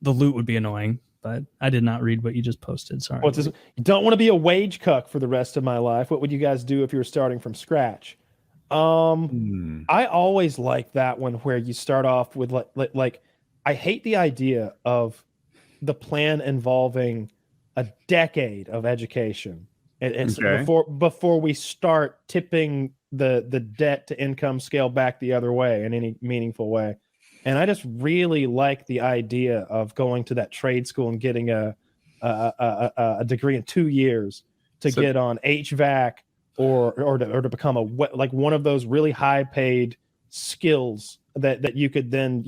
the loot would be annoying, but I did not read what you just posted. Sorry. What's this? You don't want to be a wage cuck for the rest of my life. What would you guys do if you were starting from scratch? I always like that one where you start off with like I hate the idea of the plan involving a decade of education and before we start tipping the debt to income scale back the other way in any meaningful way. And I just really like the idea of going to that trade school and getting a degree in 2 years to get on HVAC or to become like one of those really high paid skills that you could then,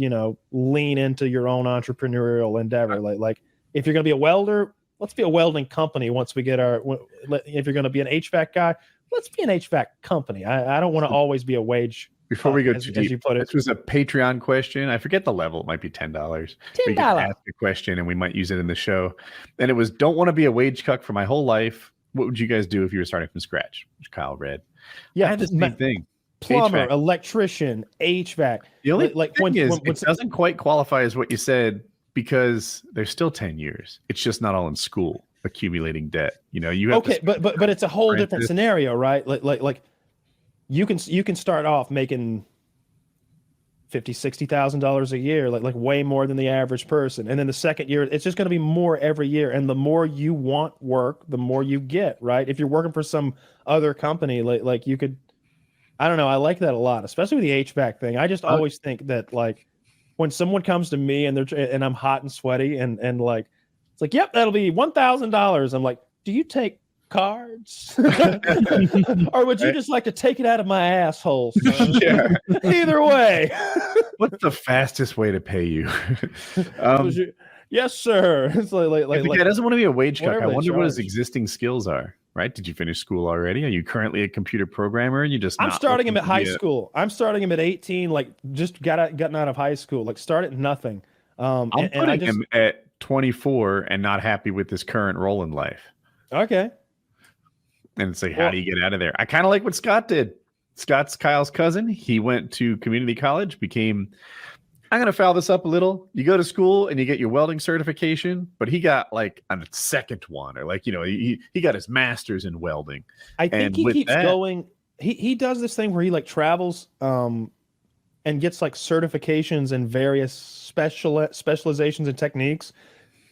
lean into your own entrepreneurial endeavor. Like if you're going to be a welder, let's be a welding company once we get if you're going to be an HVAC guy, let's be an HVAC company. I don't want to always be a wage. Before we go too deep, as you put it. This was a Patreon question. I forget the level. It might be $10. $10. We can ask a question and we might use it in the show. And it was, don't want to be a wage cuck for my whole life. What would you guys do if you were starting from scratch? Which Kyle read. Yeah, I had the same thing. Plumber, HVAC. electrician, HVAC. The only thing is, it doesn't quite qualify as what you said because there's still 10 years. It's just not all in school, accumulating debt. You have but it's a whole different scenario, right? Like you can start off making $50,000-$60,000 a year, like way more than the average person. And then the second year, it's just going to be more every year. And the more you want work, the more you get, right? If you're working for some other company, like you could, I don't know. I like that a lot, especially with the HVAC thing. I just always think that like when someone comes to me and I'm hot and sweaty and like, it's like, yep, that'll be $1,000. I'm like, do you take cards or would you just like to take it out of my asshole? Yeah. Either way. What's the fastest way to pay you? Yes, sir. It's like if the guy doesn't want to be a wage cuck, I wonder what his charge. existing skills are. Right? Did you finish school already? Are you currently a computer programmer? And you just I'm starting him at high school. I'm starting him at 18, like just gotten out of high school. Like start at nothing. I'm putting him at 24 and not happy with his current role in life. Okay. And it's like, how do you get out of there? I kind of like what Scott did. Scott's Kyle's cousin. He went to community college, I'm going to foul this up a little. You go to school and you get your welding certification, but he got like a second one, or like, he got his master's in welding. I think he keeps going. He does this thing where he like travels and gets like certifications in various specializations and techniques.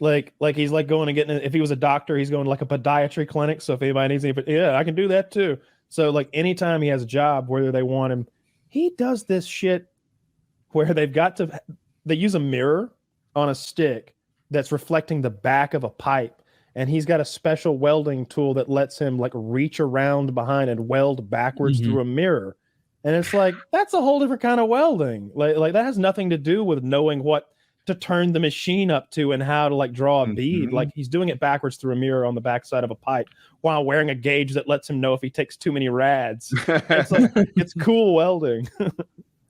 Like he's like going and getting, if he was a doctor, he's going to like a podiatry clinic. So if anybody needs any, I can do that too. So like anytime he has a job, whether they want him, he does this shit where they use a mirror on a stick that's reflecting the back of a pipe. And he's got a special welding tool that lets him like reach around behind and weld backwards through a mirror. And it's like, that's a whole different kind of welding. Like that has nothing to do with knowing what to turn the machine up to and how to like draw a bead. Like he's doing it backwards through a mirror on the backside of a pipe while wearing a gauge that lets him know if he takes too many rads. It's like, it's cool welding.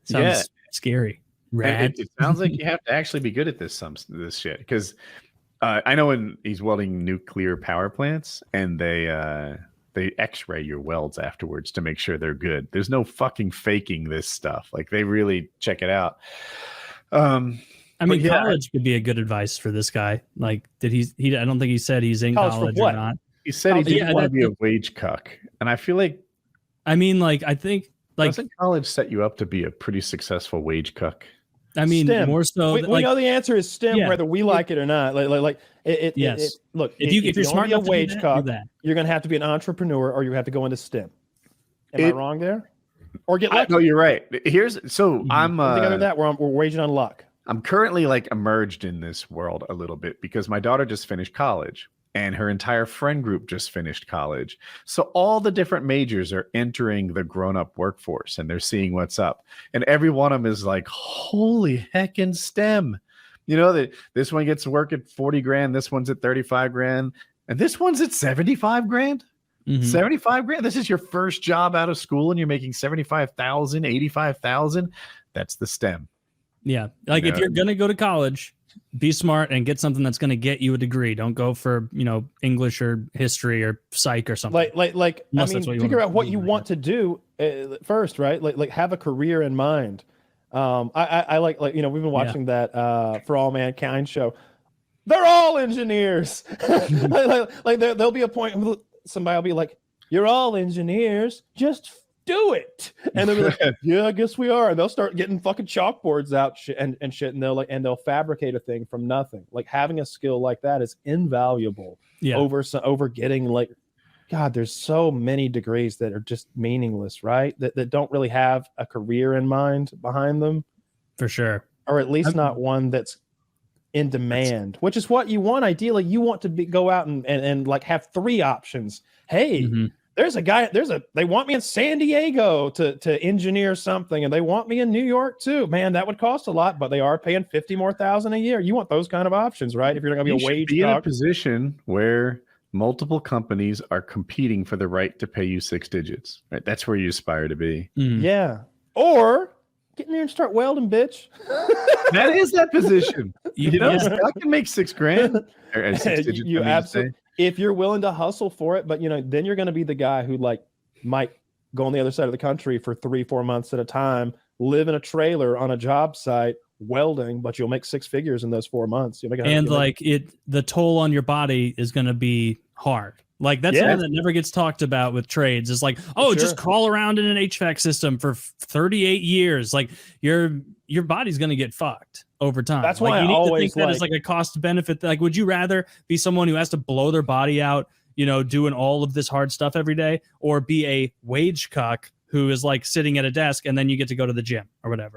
Sounds scary. It sounds like you have to actually be good at this shit. Because I know when he's welding nuclear power plants and they x-ray your welds afterwards to make sure they're good. There's no fucking faking this stuff. Like they really check it out. College could be a good advice for this guy. Like, I don't think he said he's in college or not. He said he didn't want to be a wage cuck. And I feel like, I think doesn't college set you up to be a pretty successful wage cuck? STEM. More so. We know the answer is STEM, whether we like it or not. Look, if you're smart enough to be a wage cuck, you're going to have to be an entrepreneur, or you have to go into STEM. Am I wrong there? Or get lucky? No, you're right. I'm together that we're waging on luck. I'm currently like emerged in this world a little bit because my daughter just finished college and her entire friend group just finished college. So all the different majors are entering the grown-up workforce and they're seeing what's up. And every one of them is like, holy heckin' STEM. That this one gets to work at 40 grand, this one's at 35 grand, and this one's at 75 grand. 75 grand. This is your first job out of school and you're making 75,000, 85,000. That's the STEM. Yeah. If you're going to go to college, be smart and get something that's going to get you a degree. Don't go for, English or history or psych or something. Figure out what you want to do first, right? Like have a career in mind. I like we've been watching that For All Mankind show. They're all engineers. like there'll be a point somebody will be like, "You're all engineers. Just do it." And they'll be like, "Yeah, I guess we are." And they'll start getting fucking chalkboards out and shit, and they'll fabricate a thing from nothing. Like having a skill like that is invaluable over getting like, God, there's so many degrees that are just meaningless, right? That don't really have a career in mind behind them. For sure. Or at least not one that's in demand, which is what you want. Ideally, you want to go out and like have 3 options. Hey, there's a guy, they want me in San Diego to engineer something, and they want me in New York too. Man, that would cost a lot, but they are paying $50,000 more a year. You want those kind of options, right? If you're going to be a wage in a position where multiple companies are competing for the right to pay you 6 digits, right? That's where you aspire to be. Yeah. Or get in there and start welding, bitch. That is that position. You know, I can make $6,000. Or 6 digits, you absolutely, if you're willing to hustle for it, but you know, then you're going to be the guy who like might go on the other side of the country for 3-4 months at a time, live in a trailer on a job site welding, but you'll make 6 figures in those 4 months. The toll on your body is going to be hard. Like that's something that never gets talked about with trades. It's like, just crawl around in an HVAC system for 38 years. Like your body's going to get fucked over time. That's why you I need always to think that as like a cost benefit. Like, would you rather be someone who has to blow their body out, you know, doing all of this hard stuff every day, or be a wage cuck who is like sitting at a desk and then you get to go to the gym or whatever?